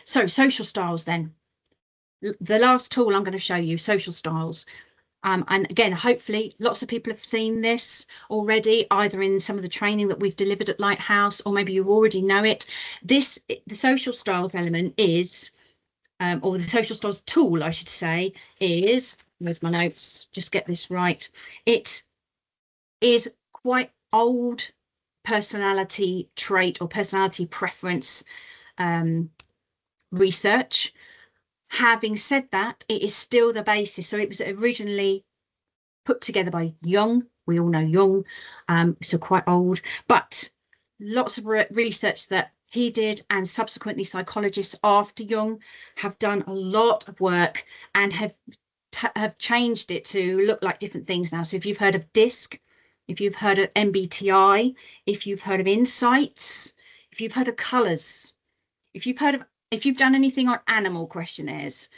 So social styles then. The last tool I'm going to show you, social styles. And again, hopefully lots of people have seen this already, either in some of the training that we've delivered at Lighthouse, or maybe you already know it. The social styles element is, or the social styles tool, I should say, is, where's my notes? Just get this right. It is quite old personality trait or personality preference research. Having said that, it is still the basis. So it was originally put together by Jung. We all know Jung, so quite old, but lots of research that he did and subsequently psychologists after Jung have done a lot of work and have changed it to look like different things now. So if you've heard of DISC, if you've heard of MBTI, if you've heard of insights, if you've heard of colours, if you've done anything on animal questionnaires,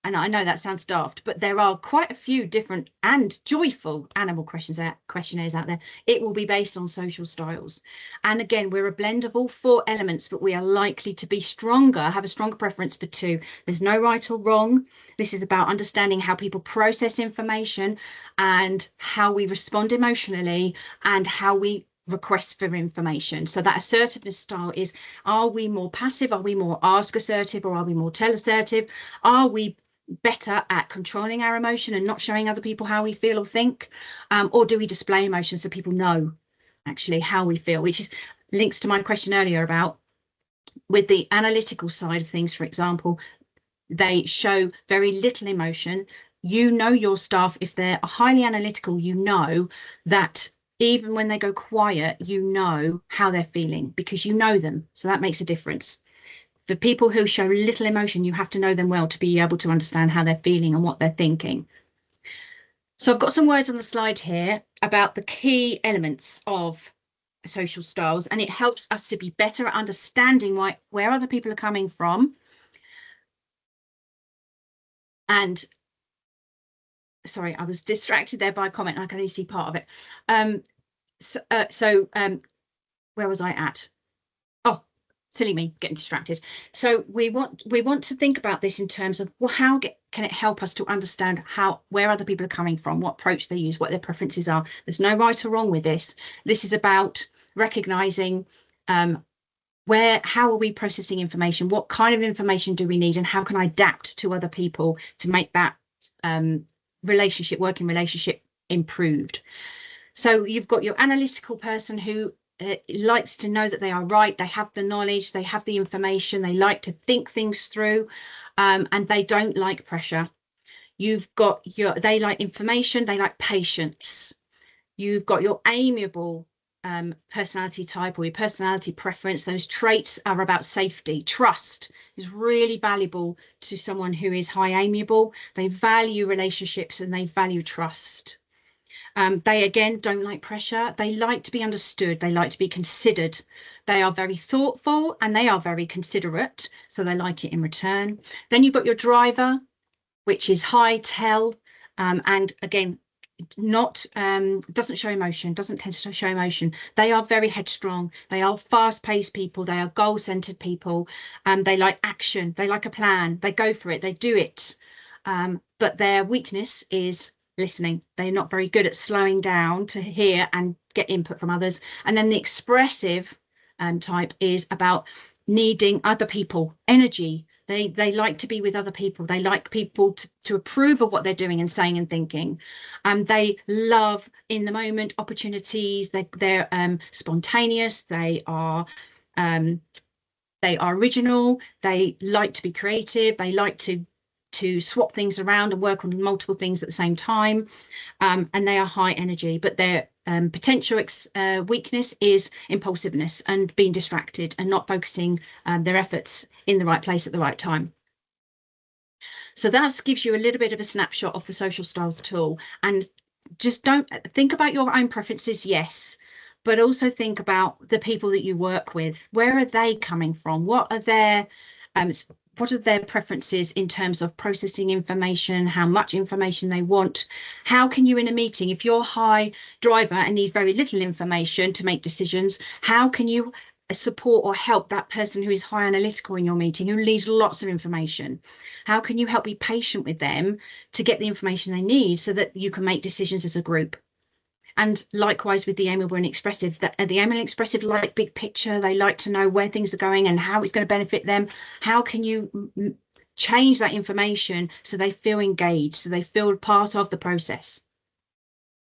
and I know that sounds daft, but there are quite a few different and joyful animal questionnaires out there. It will be based on social styles. And again, we're a blend of all 4 elements, but we are likely to be stronger, have a stronger preference for 2. There's no right or wrong. This is about understanding how people process information and how we respond emotionally and how we request for information. So that assertiveness style is, are we more passive? Are we more ask assertive, or are we more tell assertive? Are we better at controlling our emotion and not showing other people how we feel or think, or do we display emotion so people know actually how we feel, which is links to my question earlier about with the analytical side of things. For example, they show very little emotion. You know your staff, if they're highly analytical, you know that even when they go quiet, you know how they're feeling because you know them. So that makes a difference. For people who show little emotion, you have to know them well to be able to understand how they're feeling and what they're thinking. So I've got some words on the slide here about the key elements of social styles, and it helps us to be better at understanding where other people are coming from. And sorry, I was distracted there by a comment. I can only see part of it. Where was I at? Oh, silly me, getting distracted. So we want to think about this in terms of, well, how can it help us to understand where other people are coming from, what approach they use, what their preferences are. There's no right or wrong with this. This is about recognizing how are we processing information, what kind of information do we need, and how can I adapt to other people to make that working relationship improved. So you've got your analytical person who likes to know that they are right, they have the knowledge, they have the information, they like to think things through, and they don't like pressure. You've got they like information, they like patience. You've got your amiable personality type, or your personality preference. Those traits are about safety. Trust is really valuable to someone who is high amiable. They value relationships and they value trust. They again don't like pressure. They like to be understood. They like to be considered. They are very thoughtful and they are very considerate, so they like it in return. Then you've got your driver, which is high tell, and again doesn't show emotion, doesn't tend to show emotion. They are very headstrong. They are fast-paced people. They are goal-centered people. They like action. They like a plan. They go for it. They do it. But their weakness is listening. They're not very good at slowing down to hear and get input from others. And then the expressive type is about needing other people, energy. They like to be with other people. They like people to approve of what they're doing and saying and thinking. They love in the moment opportunities. They're spontaneous. They are original. They like to be creative. They like to swap things around and work on multiple things at the same time, and they are high energy, but their potential weakness is impulsiveness and being distracted and not focusing their efforts in the right place at the right time. So that gives you a little bit of a snapshot of the social styles tool. And just don't think about your own preferences, yes, but also think about the people that you work with. Where are they coming from? What are their preferences in terms of processing information, how much information they want? How can you in a meeting, if you're high driver and need very little information to make decisions, how can you support or help that person who is high analytical in your meeting, who needs lots of information? How can you help be patient with them to get the information they need so that you can make decisions as a group? And likewise with the Amiable and Expressive, the Amiable and Expressive like big picture. They like to know where things are going and how it's going to benefit them. How can you change that information so they feel engaged, so they feel part of the process?